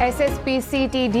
SSP CTD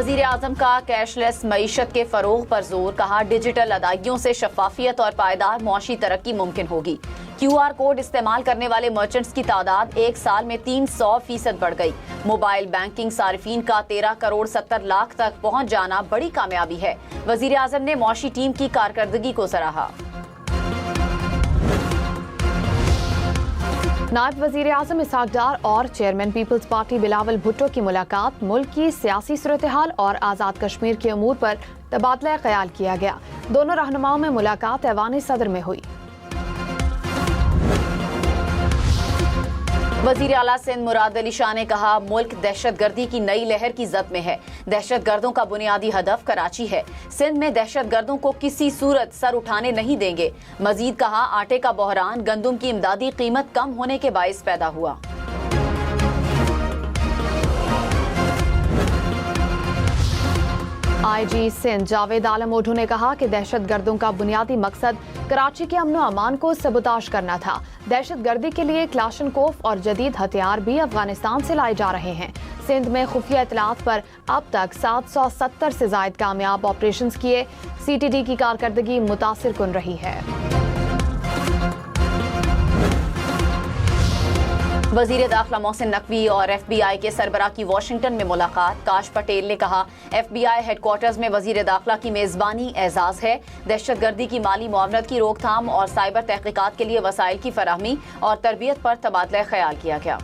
وزیر اعظم کا cash less معیشت کے فروغ پر زور، کہا ڈیجیٹل ادائیگیوں سے شفافیت اور پائیدار معاشی ترقی ممکن ہوگی۔ کیو آر کوڈ استعمال کرنے والے مرچنٹس کی تعداد ایک سال میں 300% بڑھ گئی۔ موبائل بینکنگ صارفین کا 13 کروڑ 70 لاکھ تک پہنچ جانا بڑی کامیابی ہے۔ وزیر اعظم نے معاشی ٹیم کی کارکردگی کو سراہا۔ نائب وزیر اعظم اسحاق ڈار اور چیئرمین پیپلز پارٹی بلاول بھٹو کی ملاقات، ملک کی سیاسی صورتحال اور آزاد کشمیر کے امور پر تبادلہ خیال کیا گیا۔ دونوں رہنماؤں میں ملاقات ایوان صدر میں ہوئی۔ وزیر اعلیٰ سندھ مراد علی شاہ نے کہا ملک دہشت گردی کی نئی لہر کی زد میں ہے۔ دہشت گردوں کا بنیادی ہدف کراچی ہے۔ سندھ میں دہشت گردوں کو کسی صورت سر اٹھانے نہیں دیں گے۔ مزید کہا آٹے کا بحران گندم کی امدادی قیمت کم ہونے کے باعث پیدا ہوا۔ آئی جی سندھ جاوید عالم اوڈھو نے کہا کہ دہشت گردوں کا بنیادی مقصد کراچی کے امن و امان کو سبوتاژ کرنا تھا۔ دہشت گردی کے لیے کلاشنکوف اور جدید ہتھیار بھی افغانستان سے لائے جا رہے ہیں۔ سندھ میں خفیہ اطلاعات پر اب تک 770 سے زائد کامیاب آپریشنز کیے۔ سی ٹی ڈی کی کارکردگی متاثر کن رہی ہے۔ وزیر داخلہ محسن نقوی اور ایف بی آئی کے سربراہ کی واشنگٹن میں ملاقات۔ کاش پٹیل نے کہا F B I headquarters میں وزیر داخلہ کی میزبانی اعزاز ہے۔ دہشت گردی کی مالی معاونت کی روک تھام اور سائبر تحقیقات کے لیے وسائل کی فراہمی اور تربیت پر تبادلہ خیال کیا گیا۔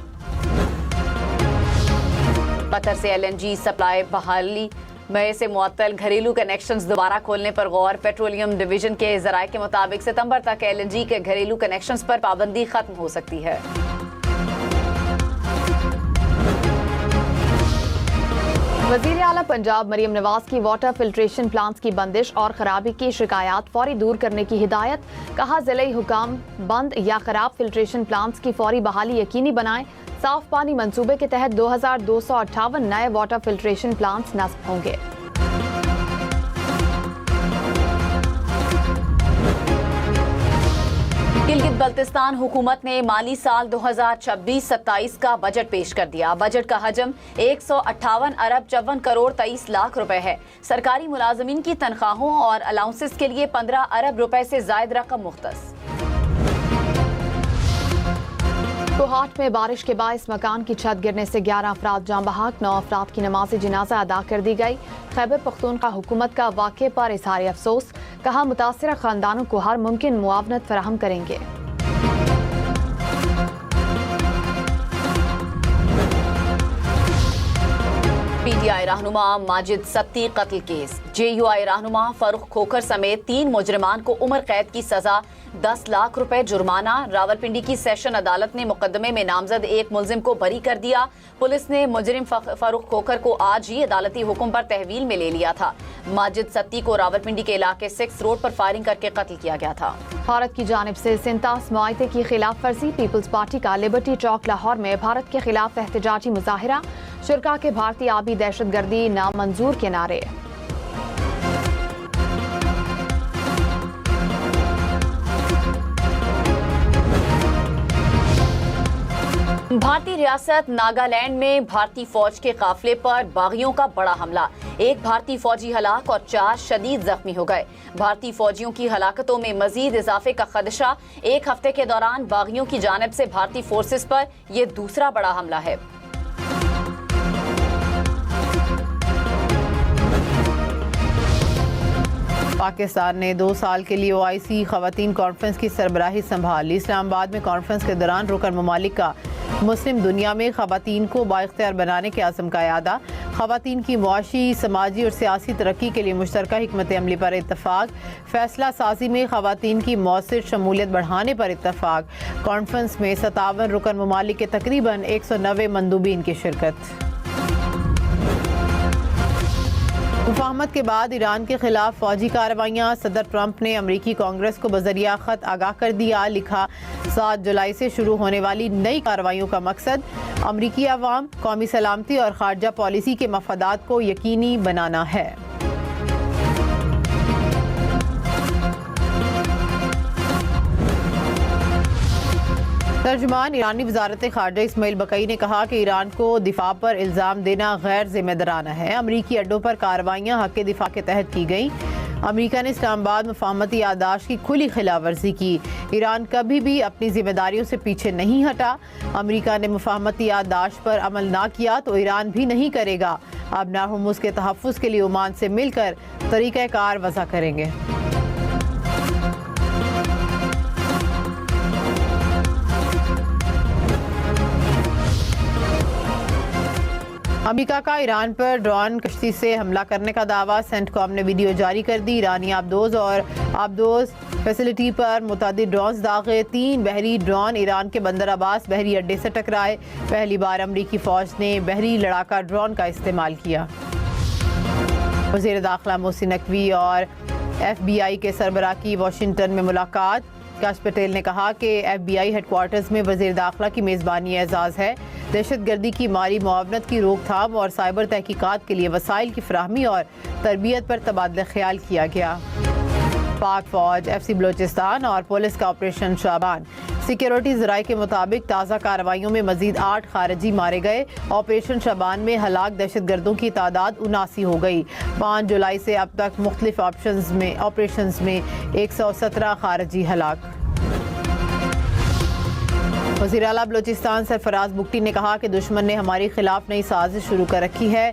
قطر سے ایل این جی سپلائی بحالی، مئی سے معطل گھریلو کنیکشنز دوبارہ کھولنے پر غور۔ پیٹرولیم ڈویژن کے ذرائع کے مطابق ستمبر تک ایل این جی کے گھریلو کنیکشنز پر پابندی ختم ہو سکتی ہے۔ وزیر اعلیٰ پنجاب مریم نواز کی واٹر فلٹریشن پلانٹس کی بندش اور خرابی کی شکایات فوری دور کرنے کی ہدایت۔ کہا ضلعی حکام بند یا خراب فلٹریشن پلانٹس کی فوری بحالی یقینی بنائیں۔ صاف پانی منصوبے کے تحت 2258 نئے واٹر فلٹریشن پلانٹس نصب ہوں گے۔ گلگت بلتستان حکومت نے مالی سال 2026-27 کا بجٹ پیش کر دیا۔ بجٹ کا حجم 158 ارب 54 کروڑ 23 لاکھ روپے ہے۔ سرکاری ملازمین کی تنخواہوں اور الاؤنسز کے لیے 15 ارب روپے سے زائد رقم مختص۔ کوہاٹ میں بارش کے باعث مکان کی چھت گرنے سے 11 افراد جاں بحق، 9 افراد کی نماز جنازہ ادا کر دی گئی۔ خیبر پختونخوا حکومت کا واقعے پر اظہار افسوس، کہا متاثرہ خاندانوں کو ہر ممکن معاونت فراہم کریں گے۔ پی ٹی آئی رہنما ماجد ستی قتل کیس۔ جے یو آئی رہنما فاروق کھوکھر سمیت 3 مجرمان کو عمر قید کی سزا، 10 لاکھ روپے جرمانہ۔ راولپنڈی کی سیشن عدالت نے مقدمے میں نامزد ایک ملزم کو بری کر دیا۔ پولیس نے مجرم فاروق کھوکھر کو آج ہی عدالتی حکم پر تحویل میں لے لیا تھا۔ ماجد ستی کو راولپنڈی کے علاقے 6 روڈ پر فائرنگ کر کے قتل کیا گیا تھا۔ بھارت کی جانب سے سنتاس معاہدے کی خلاف ورزی، پیپلز پارٹی کا لبرٹی چوک لاہور میں بھارت کے خلاف احتجاجی مظاہرہ، شرکاء کے بھارتی آبی دہشت گردی نامنظور کے نعرے۔ بھارتی ریاست ناگالینڈ میں بھارتی فوج کے قافلے پر باغیوں کا بڑا حملہ، 1 بھارتی فوجی ہلاک اور 4 شدید زخمی ہو گئے۔ بھارتی فوجیوں کی ہلاکتوں میں مزید اضافے کا خدشہ۔ ایک ہفتے کے دوران باغیوں کی جانب سے بھارتی فورسز پر یہ دوسرا بڑا حملہ ہے۔ پاکستان نے 2 سال کے لیے OIC خواتین کانفرنس کی سربراہی سنبھال لی۔ اسلام آباد میں کانفرنس کے دوران رکن ممالک کا مسلم دنیا میں خواتین کو بااختیار بنانے کے عزم کا اعادہ۔ خواتین کی معاشی، سماجی اور سیاسی ترقی کے لیے مشترکہ حکمت عملی پر اتفاق۔ فیصلہ سازی میں خواتین کی مؤثر شمولیت بڑھانے پر اتفاق۔ کانفرنس میں 57 رکن ممالک کے تقریباً 190 مندوبین کی شرکت۔ مفاہمت کے بعد ایران کے خلاف فوجی کارروائیاں، صدر ٹرمپ نے امریکی کانگریس کو بذریعہ خط آگاہ کر دیا۔ لکھا 7 جولائی سے شروع ہونے والی نئی کارروائیوں کا مقصد امریکی عوام، قومی سلامتی اور خارجہ پالیسی کے مفادات کو یقینی بنانا ہے۔ ترجمان ایرانی وزارت خارجہ اسماعیل بقئی نے کہا کہ ایران کو دفاع پر الزام دینا غیر ذمہ دارانہ ہے۔ امریکی اڈوں پر کارروائیاں حق دفاع کے تحت کی گئیں۔ امریکہ نے اسلام آباد مفاہمتی یادداشت کی کھلی خلاف ورزی کی۔ ایران کبھی بھی اپنی ذمہ داریوں سے پیچھے نہیں ہٹا۔ امریکہ نے مفاہمتی یادداشت پر عمل نہ کیا تو ایران بھی نہیں کرے گا۔ اب ہرمز کے تحفظ کے لیے عمان سے مل کر طریقہ کار وضع کریں گے۔ امریکہ کا ایران پر ڈرون کشتی سے حملہ کرنے کا دعویٰ، سینٹ کام نے ویڈیو جاری کر دی۔ ایرانی آبدوز اور آبدوز فیسلٹی پر متعدد ڈرونز داغے۔ 3 بحری ڈرون ایران کے بندر عباس بحری اڈے سے ٹکرائے۔ پہلی بار امریکی فوج نے بحری لڑاکا ڈرون کا استعمال کیا۔ وزیر داخلہ محسن نقوی اور ایف بی آئی کے سربراہ کی واشنگٹن میں ملاقات۔ کاش پٹیل نے کہا کہ F B I headquarters میں وزیر داخلہ کی میزبانی اعزاز ہے۔ دہشت گردی کی مالی معاونت کی روک تھام اور سائبر تحقیقات کے لیے وسائل کی فراہمی اور تربیت پر تبادلہ خیال کیا گیا۔ پاک فوج، ایف سی بلوچستان اور پولیس کا آپریشن شابان۔ سیکیورٹی ذرائع کے مطابق تازہ کارروائیوں میں مزید 8 خارجی مارے گئے۔ آپریشن شابان میں ہلاک دہشت گردوں کی تعداد 79 ہو گئی۔ 5 جولائی سے اب تک مختلف آپریشنز میں 117 خارجی ہلاک۔ وزیر اعلیٰ بلوچستان سرفراز بگٹی نے کہا کہ دشمن نے ہمارے خلاف نئی سازش شروع کر رکھی ہے۔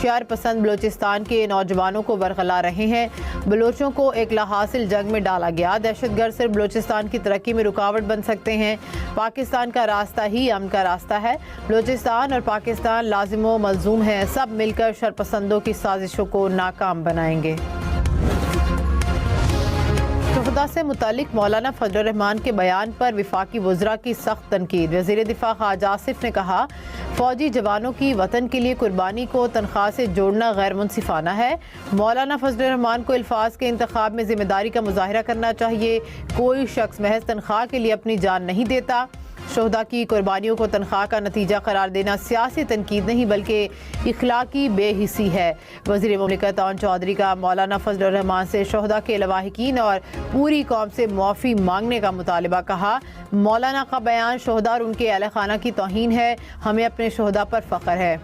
شعر پسند بلوچستان کے نوجوانوں کو ورغلا رہے ہیں۔ بلوچوں کو ایک لاحاصل جنگ میں ڈالا گیا۔ دہشت گرد صرف بلوچستان کی ترقی میں رکاوٹ بن سکتے ہیں۔ پاکستان کا راستہ ہی امن کا راستہ ہے۔ بلوچستان اور پاکستان لازم و ملزوم ہیں۔ سب مل کر شر پسندوں کی سازشوں کو ناکام بنائیں گے۔ شہداء سے متعلق مولانا فضل الرحمان کے بیان پر وفاقی وزراء کی سخت تنقید۔ وزیر دفاع خواجہ آصف نے کہا، فوجی جوانوں کی وطن کے لیے قربانی کو تنخواہ سے جوڑنا غیر منصفانہ ہے۔ مولانا فضل الرحمان کو الفاظ کے انتخاب میں ذمہ داری کا مظاہرہ کرنا چاہیے۔ کوئی شخص محض تنخواہ کے لیے اپنی جان نہیں دیتا۔ شہداء کی قربانیوں کو تنخواہ کا نتیجہ قرار دینا سیاسی تنقید نہیں بلکہ اخلاقی بے حسی ہے۔ وزیر مملکت اون چودھری کا مولانا فضل الرحمان سے شہداء کے لواحقین اور پوری قوم سے معافی مانگنے کا مطالبہ کہا۔ مولانا کا بیان شہداء اور ان کے اہل خانہ کی توہین ہے۔ ہمیں اپنے شہداء پر فخر ہے۔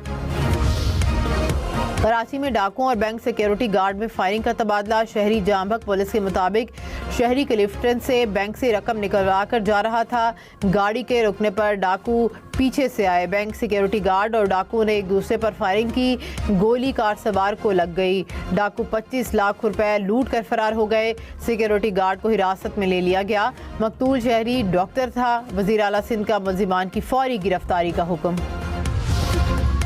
کراچی میں ڈاکوں اور بینک سیکیورٹی گارڈ میں فائرنگ کا تبادلہ۔ شہری جام بحق پولیس کے مطابق شہری کلفٹن سے بینک سے رقم نکلوا کر جا رہا تھا۔ گاڑی کے رکنے پر ڈاکو پیچھے سے آئے۔ بینک سیکیورٹی گارڈ اور ڈاکو نے ایک دوسرے پر فائرنگ کی۔ گولی کار سوار کو لگ گئی۔ ڈاکو 25 لاکھ روپے لوٹ کر فرار ہو گئے۔ سیکیورٹی گارڈ کو حراست میں لے لیا گیا۔ مقتول شہری ڈاکٹر تھا۔ وزیر اعلیٰ سندھ کا ملزمان کی فوری گرفتاری کا حکم۔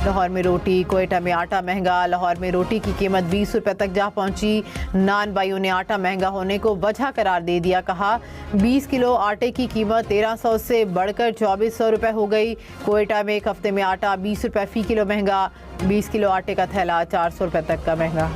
لاہور میں روٹی، کوئٹہ میں آٹا مہنگا۔ لاہور میں روٹی کی قیمت 20 روپے تک جا پہنچی۔ نان بھائیوں نے آٹا مہنگا ہونے کو وجہ قرار دے دیا۔ کہا 20 کلو آٹے کی قیمت 1300 سے بڑھ کر 2400 روپے ہو گئی۔ کوئٹہ میں ایک ہفتے میں آٹا 20 روپے فی کلو مہنگا۔ 20 کلو آٹے کا تھیلا 400 روپے تک کا مہنگا۔